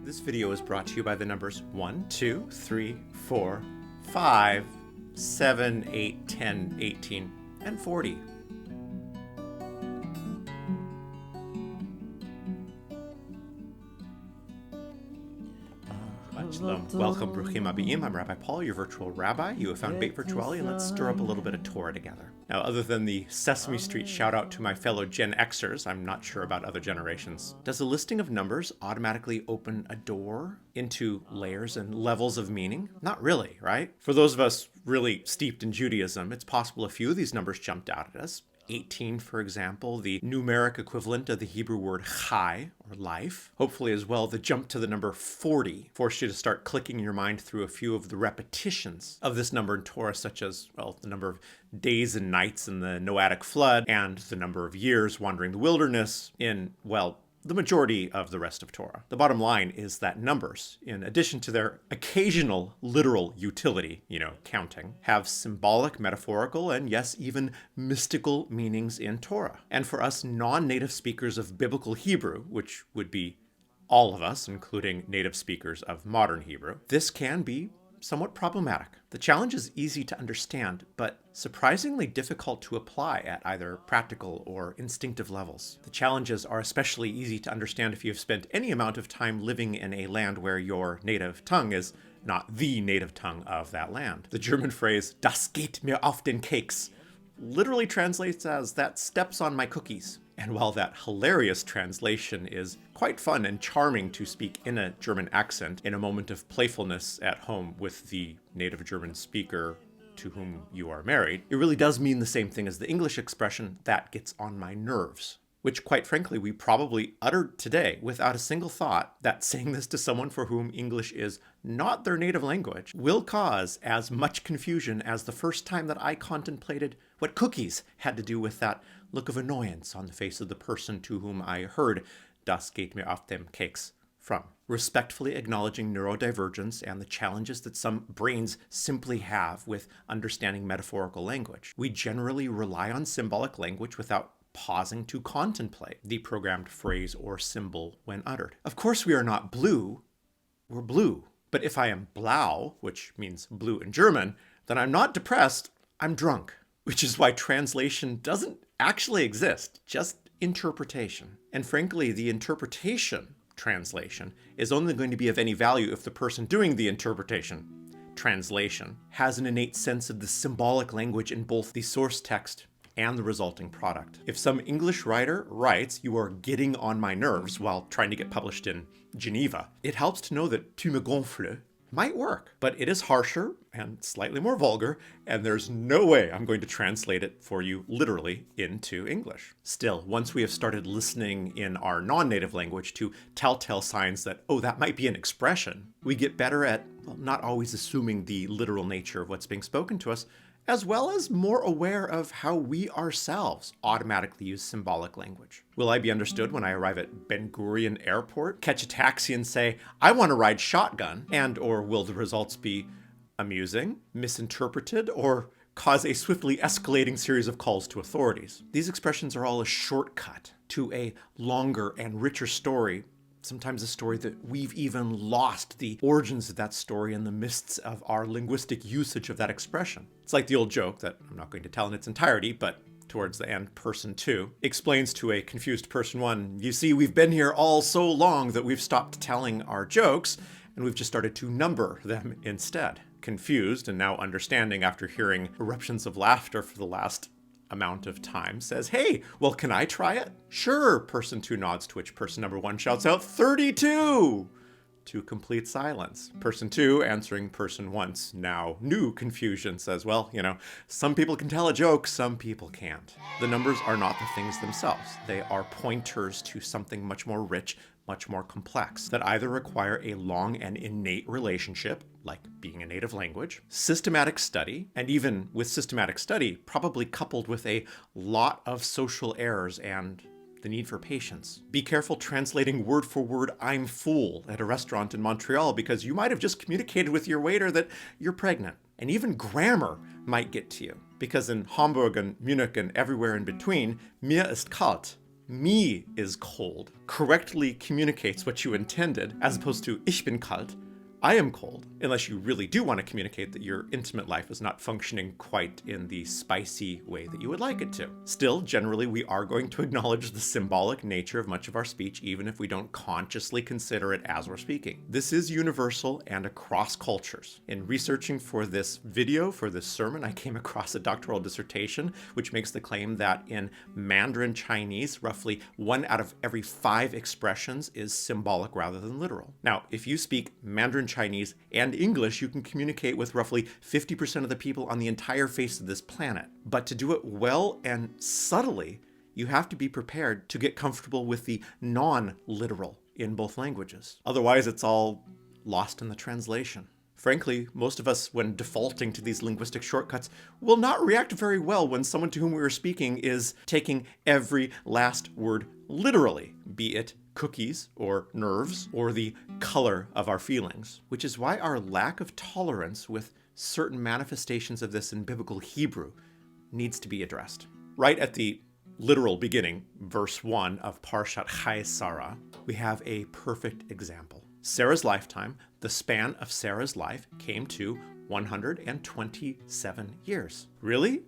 This video is brought to you by the numbers 1, 2, 3, 4, 5, 7, 8, 10, 18, and 40. Shalom. Welcome, Bruchim Abiyim. I'm Rabbi Paul, your virtual rabbi. You have found Beit Virtuali, and let's stir up a little bit of Torah together. Now, other than the Sesame Street shout out to my fellow Gen Xers, I'm not sure about other generations. Does a listing of numbers automatically open a door into layers and levels of meaning? Not really, right? For those of us really steeped in Judaism, it's possible a few of these numbers jumped out at us. 18, for example, the numeric equivalent of the Hebrew word chai, or life. Hopefully as well, the jump to the number 40 forced you to start clicking your mind through a few of the repetitions of this number in Torah, such as, well, the number of days and nights in the Noahic flood, and the number of years wandering the wilderness in, well, the majority of the rest of Torah. The bottom line is that numbers, in addition to their occasional literal utility, counting, have symbolic, metaphorical, and yes, even mystical meanings in Torah. And for us non-native speakers of biblical Hebrew, which would be all of us, including native speakers of modern Hebrew, this can be somewhat problematic. The challenge is easy to understand, but surprisingly difficult to apply at either practical or instinctive levels. The challenges are especially easy to understand if you have spent any amount of time living in a land where your native tongue is not the native tongue of that land. The German phrase, "Das geht mir auf den Keks," literally translates as "that steps on my cookies." And while that hilarious translation is quite fun and charming to speak in a German accent in a moment of playfulness at home with the native German speaker to whom you are married, it really does mean the same thing as the English expression, "that gets on my nerves," which quite frankly we probably uttered today without a single thought that saying this to someone for whom English is not their native language will cause as much confusion as the first time that I contemplated what cookies had to do with that look of annoyance on the face of the person to whom I heard "Das geht mir auf dem Keks" from. Respectfully acknowledging neurodivergence and the challenges that some brains simply have with understanding metaphorical language, we generally rely on symbolic language without pausing to contemplate the programmed phrase or symbol when uttered. Of course we are not blue, we're blue. But if I am blau, which means blue in German, then I'm not depressed, I'm drunk. Which is why translation doesn't actually exist, just interpretation. And frankly, the interpretation, translation, is only going to be of any value if the person doing the interpretation, translation, has an innate sense of the symbolic language in both the source text and the resulting product. If some English writer writes, "You are getting on my nerves," while trying to get published in Geneva, it helps to know that "tu me gonfles" might work, but it is harsher and slightly more vulgar, and there's no way I'm going to translate it for you literally into English. Still, once we have started listening in our non-native language to telltale signs that, oh, that might be an expression, we get better at, not always assuming the literal nature of what's being spoken to us, as well as more aware of how we ourselves automatically use symbolic language. Will I be understood when I arrive at Ben Gurion Airport, catch a taxi and say, "I want to ride shotgun," or will the results be amusing, misinterpreted, or cause a swiftly escalating series of calls to authorities? These expressions are all a shortcut to a longer and richer story, sometimes a story that we've even lost the origins of that story in the mists of our linguistic usage of that expression. It's like the old joke that I'm not going to tell in its entirety, but towards the end, person 2 explains to a confused person 1, "You see, we've been here all so long that we've stopped telling our jokes, and we've just started to number them instead." Confused and now understanding after hearing eruptions of laughter for the last amount of time, says, "Hey, well, can I try it?" "Sure," person 2 nods, to which person number 1 shouts out, 32! To complete silence. Person 2, answering person 1's now new confusion, says, "Well, some people can tell a joke, some people can't." The numbers are not the things themselves. They are pointers to something much more rich, much more complex, that either require a long and innate relationship, like being a native language, systematic study, and even with systematic study, probably coupled with a lot of social errors and the need for patience. Be careful translating word for word "I'm full" at a restaurant in Montreal, because you might have just communicated with your waiter that you're pregnant. And even grammar might get to you, because in Hamburg and Munich and everywhere in between, "mir ist kalt" me is cold correctly communicates what you intended, as opposed to ich bin kalt, I am cold, unless you really do want to communicate that your intimate life is not functioning quite in the spicy way that you would like it to. Still, generally, we are going to acknowledge the symbolic nature of much of our speech, even if we don't consciously consider it as we're speaking. This is universal and across cultures. In researching for this video, for this sermon, I came across a doctoral dissertation which makes the claim that in Mandarin Chinese, roughly 1 out of every 5 expressions is symbolic rather than literal. Now, if you speak Mandarin Chinese and English, you can communicate with roughly 50% of the people on the entire face of this planet. But to do it well and subtly, you have to be prepared to get comfortable with the non-literal in both languages. Otherwise, it's all lost in the translation. Frankly, most of us, when defaulting to these linguistic shortcuts, will not react very well when someone to whom we are speaking is taking every last word literally, be it cookies or nerves or the color of our feelings, which is why our lack of tolerance with certain manifestations of this in biblical Hebrew needs to be addressed. Right at the literal beginning, verse 1 of Parashat Cheyei, we have a perfect example. Sarah's lifetime, the span of Sarah's life, came to 127 years. Really?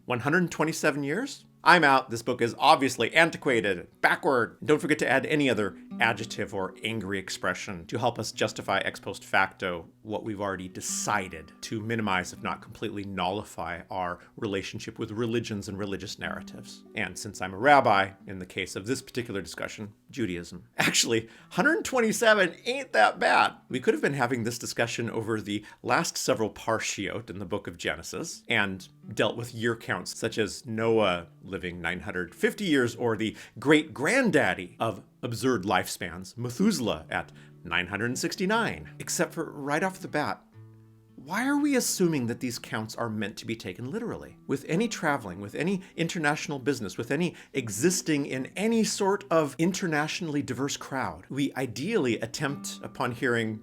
127 years? I'm out. This book is obviously antiquated, backward. Don't forget to add any other adjective or angry expression to help us justify ex post facto what we've already decided, to minimize, if not completely nullify, our relationship with religions and religious narratives. And since I'm a rabbi, in the case of this particular discussion, Judaism. Actually, 127 ain't that bad. We could have been having this discussion over the last several parshiot in the book of Genesis and dealt with year counts such as Noah living 950 years or the great granddaddy of absurd lifespans, Methuselah, at 969. Except for right off the bat, why are we assuming that these counts are meant to be taken literally? With any traveling, with any international business, with any existing in any sort of internationally diverse crowd, we ideally attempt, upon hearing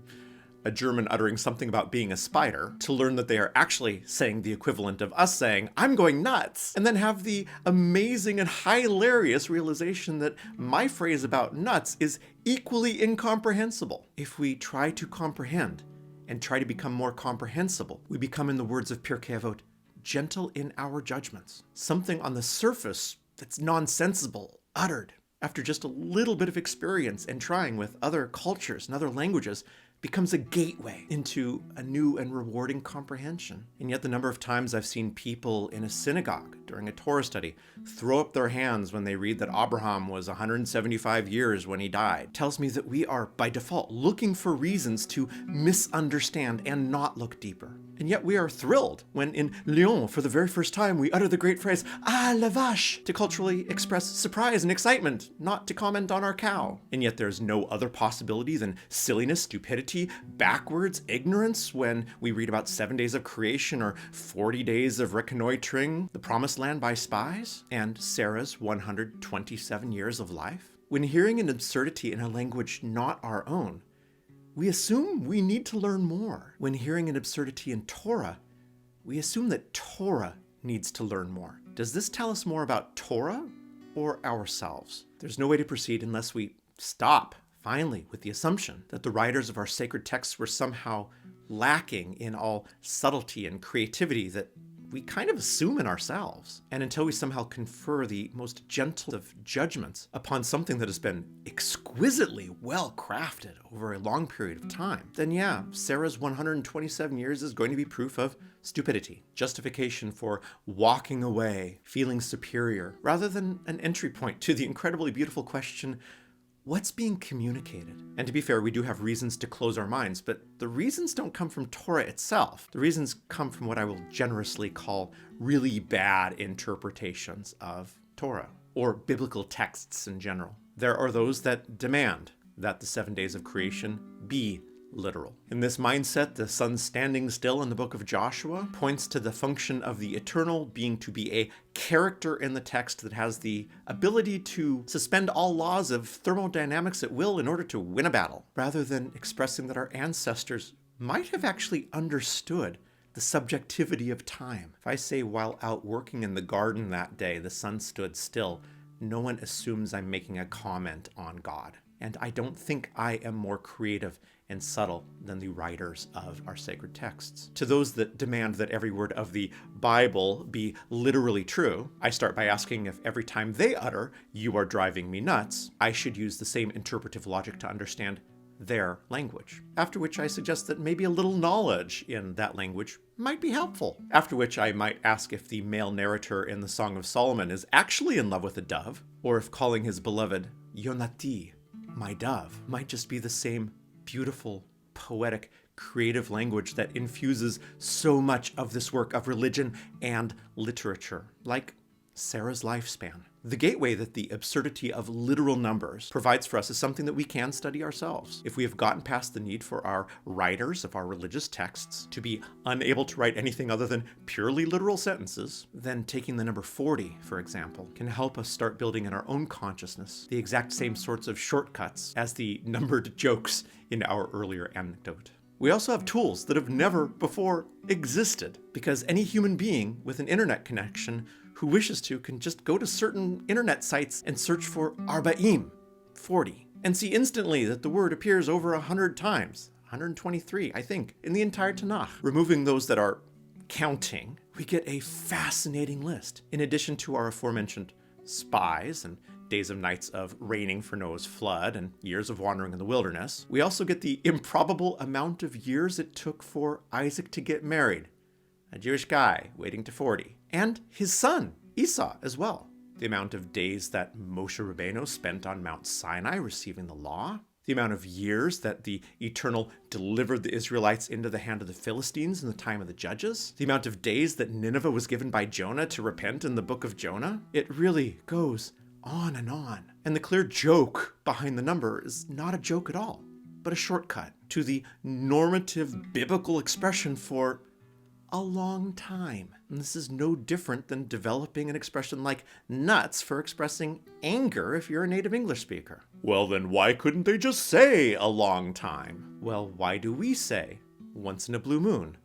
a German uttering something about being a spider, to learn that they are actually saying the equivalent of us saying, I'm going nuts, and then have the amazing and hilarious realization that my phrase about nuts is equally incomprehensible. If we try to comprehend and try to become more comprehensible, we become, in the words of Pirkei Avot, gentle in our judgments. Something on the surface that's nonsensible, uttered after just a little bit of experience and trying with other cultures and other languages, becomes a gateway into a new and rewarding comprehension. And yet the number of times I've seen people in a synagogue during a Torah study throw up their hands when they read that Abraham was 175 years when he died tells me that we are, by default, looking for reasons to misunderstand and not look deeper. And yet we are thrilled when in Lyon, for the very first time, we utter the great phrase, ah, la vache, to culturally express surprise and excitement, not to comment on our cow. And yet there's no other possibility than silliness, stupidity, backwards, ignorance when we read about 7 days of creation or 40 days of reconnoitering the promised land by spies and Sarah's 127 years of life. When hearing an absurdity in a language not our own, we assume we need to learn more. When hearing an absurdity in Torah, we assume that Torah needs to learn more. Does this tell us more about Torah or ourselves? There's no way to proceed unless we stop, finally, with the assumption that the writers of our sacred texts were somehow lacking in all subtlety and creativity that we kind of assume in ourselves. And until we somehow confer the most gentle of judgments upon something that has been exquisitely well crafted over a long period of time, then yeah, Sarah's 127 years is going to be proof of stupidity, justification for walking away, feeling superior, rather than an entry point to the incredibly beautiful question, what's being communicated? And to be fair, we do have reasons to close our minds, but the reasons don't come from Torah itself. The reasons come from what I will generously call really bad interpretations of Torah, or biblical texts in general. There are those that demand that the 7 days of creation be literal. In this mindset, the sun standing still in the book of Joshua points to the function of the eternal being to be a character in the text that has the ability to suspend all laws of thermodynamics at will in order to win a battle, rather than expressing that our ancestors might have actually understood the subjectivity of time. If I say while out working in the garden that day, the sun stood still, no one assumes I'm making a comment on God. And I don't think I am more creative and subtle than the writers of our sacred texts. To those that demand that every word of the Bible be literally true, I start by asking if every time they utter, "You are driving me nuts," I should use the same interpretive logic to understand their language. After which I suggest that maybe a little knowledge in that language might be helpful. After which I might ask if the male narrator in the Song of Solomon is actually in love with a dove, or if calling his beloved Yonati, my dove, might just be the same beautiful, poetic, creative language that infuses so much of this work of religion and literature, like Sarah's lifespan. The gateway that the absurdity of literal numbers provides for us is something that we can study ourselves. If we have gotten past the need for our writers of our religious texts to be unable to write anything other than purely literal sentences, then taking the number 40, for example, can help us start building in our own consciousness the exact same sorts of shortcuts as the numbered jokes in our earlier anecdote. We also have tools that have never before existed, because any human being with an internet connection who wishes to can just go to certain internet sites and search for Arba'im, 40, and see instantly that the word appears over 100 times, 123, I think, in the entire Tanakh. Removing those that are counting, we get a fascinating list. In addition to our aforementioned spies and days and nights of reigning for Noah's flood and years of wandering in the wilderness, we also get the improbable amount of years it took for Isaac to get married, a Jewish guy waiting to 40, and his son, Esau, as well. The amount of days that Moshe Rabbeinu spent on Mount Sinai receiving the law, the amount of years that the Eternal delivered the Israelites into the hand of the Philistines in the time of the Judges, the amount of days that Nineveh was given by Jonah to repent in the book of Jonah. It really goes on and on. And the clear joke behind the number is not a joke at all, but a shortcut to the normative biblical expression for a long time. And this is no different than developing an expression like nuts for expressing anger if you're a native English speaker. Well, then why couldn't they just say a long time? Well, why do we say once in a blue moon,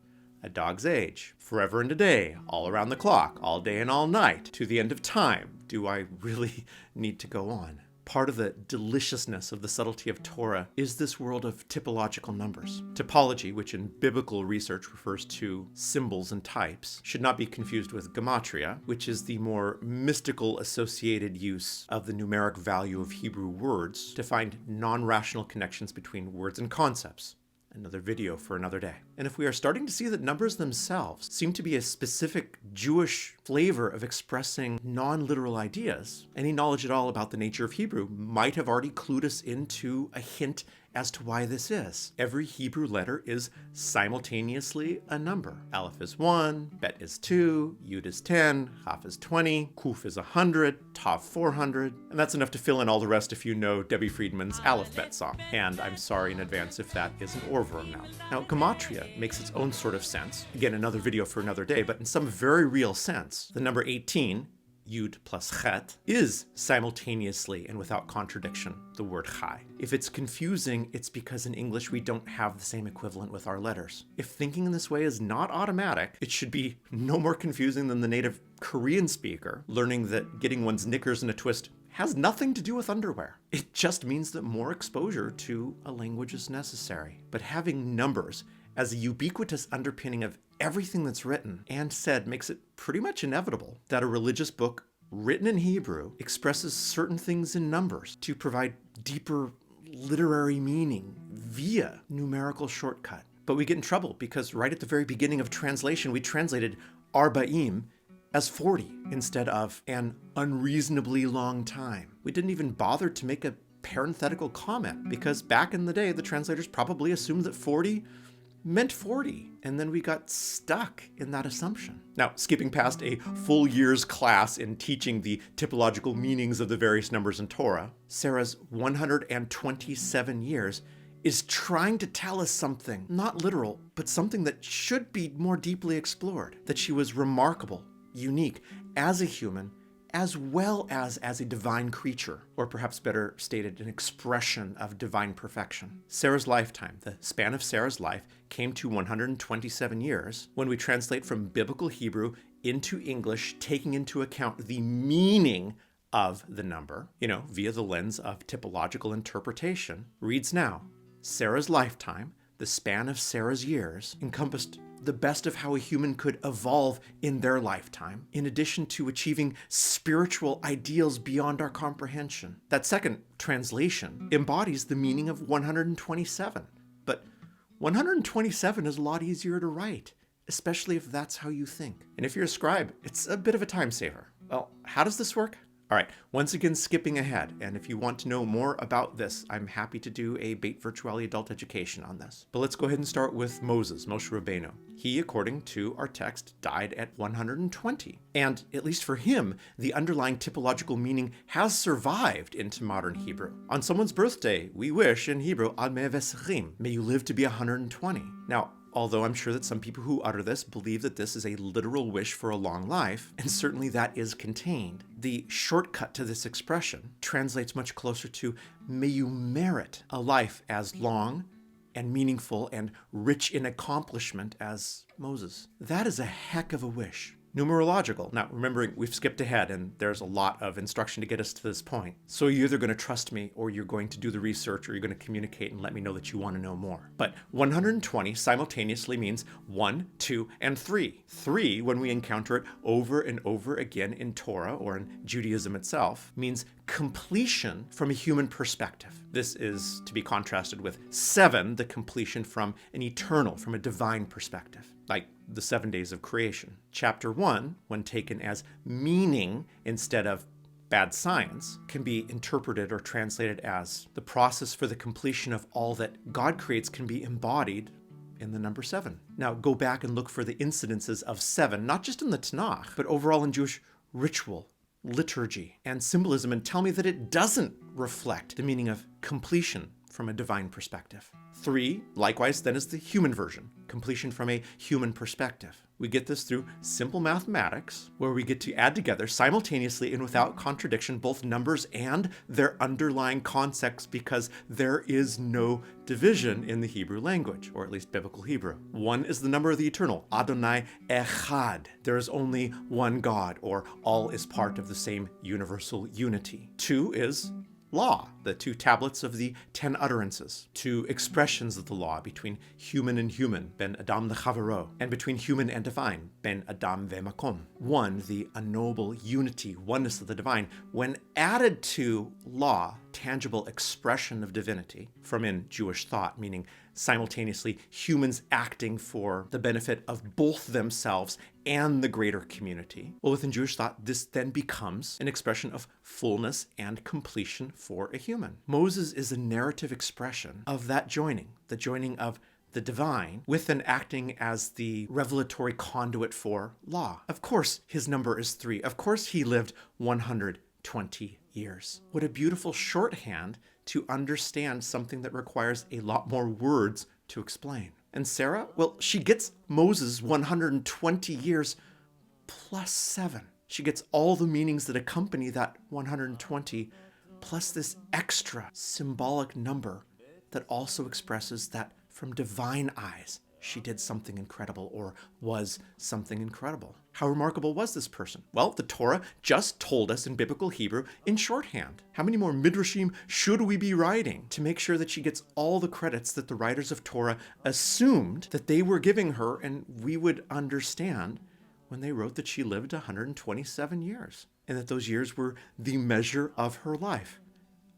a dog's age, forever and a day, all around the clock, all day and all night, to the end of time? Do I really need to go on? Part of the deliciousness of the subtlety of Torah is this world of typological numbers. Typology, which in biblical research refers to symbols and types, should not be confused with gematria, which is the more mystical associated use of the numeric value of Hebrew words to find non-rational connections between words and concepts. Another video for another day. And if we are starting to see that numbers themselves seem to be a specific Jewish flavor of expressing non-literal ideas, any knowledge at all about the nature of Hebrew might have already clued us into a hint as to why this is. Every Hebrew letter is simultaneously a number. Aleph is 1, Bet is 2, Yud is 10, Chaf is 20, Kuf is 100, Tav 400, and that's enough to fill in all the rest if you know Debbie Friedman's Aleph Bet song. And I'm sorry in advance if that is an Orvram now. Now, gematria makes its own sort of sense. Again, another video for another day, but in some very real sense, the number 18, Yud plus Chet, is simultaneously and without contradiction the word Chai. If it's confusing, it's because in English we don't have the same equivalent with our letters. If thinking in this way is not automatic, it should be no more confusing than the native Korean speaker learning that getting one's knickers in a twist has nothing to do with underwear. It just means that more exposure to a language is necessary. But having numbers as a ubiquitous underpinning of everything that's written and said makes it pretty much inevitable that a religious book written in Hebrew expresses certain things in numbers to provide deeper literary meaning via numerical shortcut. But we get in trouble because right at the very beginning of translation, we translated Arba'im as 40 instead of an unreasonably long time. We didn't even bother to make a parenthetical comment because back in the day, the translators probably assumed that 40 meant 40, and then we got stuck in that assumption. Now, skipping past a full year's class in teaching the typological meanings of the various numbers in Torah, Sarah's 127 years is trying to tell us something, not literal, but something that should be more deeply explored, that she was remarkable, unique, as a human, as well as a divine creature, or perhaps better stated, an expression of divine perfection. Sarah's lifetime, the span of Sarah's life, came to 127 years when we translate from biblical Hebrew into English, taking into account the meaning of the number, via the lens of typological interpretation, reads now, Sarah's lifetime, the span of Sarah's years, encompassed the best of how a human could evolve in their lifetime, in addition to achieving spiritual ideals beyond our comprehension. That second translation embodies the meaning of 127. But 127 is a lot easier to write, especially if that's how you think. And if you're a scribe, it's a bit of a time saver. Well, how does this work? All right, once again, skipping ahead, and if you want to know more about this, I'm happy to do a Beit Virtuali adult education on this. But let's go ahead and start with Moses, Moshe Rabbeinu. He, according to our text, died at 120. And at least for him, the underlying typological meaning has survived into modern Hebrew. On someone's birthday, we wish in Hebrew, Ad Mea V'Sechim, may you live to be 120. Now, although I'm sure that some people who utter this believe that this is a literal wish for a long life, and certainly that is contained, the shortcut to this expression translates much closer to, may you merit a life as long and meaningful and rich in accomplishment as Moses. That is a heck of a wish. Numerological. Now, remembering we've skipped ahead and there's a lot of instruction to get us to this point. So you're either going to trust me or you're going to do the research or you're going to communicate and let me know that you want to know more. But 120 simultaneously means 1, 2, and 3. 3, when we encounter it over and over again in Torah or in Judaism itself, means completion from a human perspective. This is to be contrasted with 7, the completion from an eternal, from a divine perspective, like the 7 days of creation. Chapter 1, when taken as meaning instead of bad science, can be interpreted or translated as the process for the completion of all that God creates can be embodied in the number 7. Now, go back and look for the incidences of 7, not just in the Tanakh, but overall in Jewish ritual, liturgy, and symbolism, and tell me that it doesn't reflect the meaning of completion from a divine perspective. 3, likewise, then is the human version, completion from a human perspective. We get this through simple mathematics, where we get to add together simultaneously and without contradiction both numbers and their underlying concepts, because there is no division in the Hebrew language, or at least biblical Hebrew. 1 is the number of the eternal, Adonai Echad. There is only one God, or all is part of the same universal unity. 2 is law, the 2 tablets of the 10 utterances, 2 expressions of the law between human and human, ben Adam lechavero, and between human and divine, ben Adam ve'makom. 1, the unknowable unity, oneness of the divine, when added to law, tangible expression of divinity, from in Jewish thought, meaning simultaneously humans acting for the benefit of both themselves and the greater community. Well, within Jewish thought, this then becomes an expression of fullness and completion for a human. Moses is a narrative expression of that joining, the joining of the divine with an acting as the revelatory conduit for law. Of course, his number is 3. Of course, he lived 120 years. What a beautiful shorthand to understand something that requires a lot more words to explain. And Sarah, well, she gets Moses 120 years plus 7. She gets all the meanings that accompany that 120 plus this extra symbolic number that also expresses that from divine eyes, she did something incredible or was something incredible. How remarkable was this person? Well, the Torah just told us in biblical Hebrew in shorthand. How many more midrashim should we be writing to make sure that she gets all the credits that the writers of Torah assumed that they were giving her, and we would understand when they wrote that she lived 127 years and that those years were the measure of her life?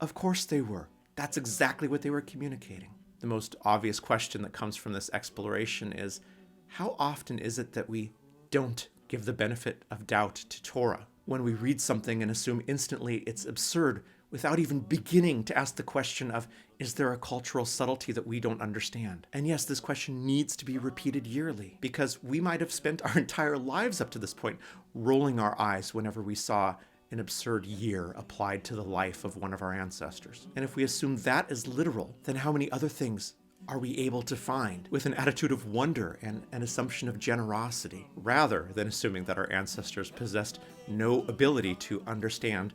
Of course they were. That's exactly what they were communicating. The most obvious question that comes from this exploration is, how often is it that we don't give the benefit of doubt to Torah when we read something and assume instantly it's absurd without even beginning to ask the question of, is there a cultural subtlety that we don't understand? And yes, this question needs to be repeated yearly, because we might have spent our entire lives up to this point rolling our eyes whenever we saw an absurd year applied to the life of one of our ancestors. And if we assume that is literal, then how many other things are we able to find with an attitude of wonder and an assumption of generosity, rather than assuming that our ancestors possessed no ability to understand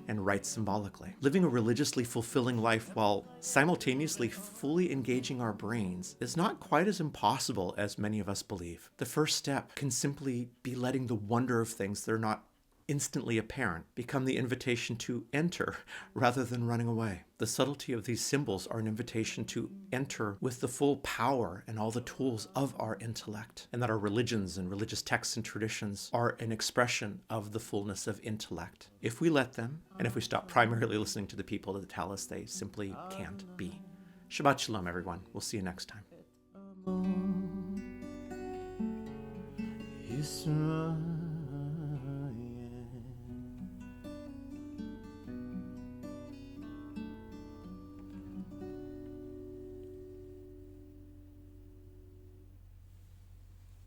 and write symbolically? Living a religiously fulfilling life while simultaneously fully engaging our brains is not quite as impossible as many of us believe. The first step can simply be letting the wonder of things that are not instantly apparent become the invitation to enter rather than running away. The subtlety of these symbols are an invitation to enter with the full power and all the tools of our intellect, and that our religions and religious texts and traditions are an expression of the fullness of intellect. If we let them, and if we stop primarily listening to the people that tell us they simply can't be. Shabbat Shalom, everyone. We'll see you next time.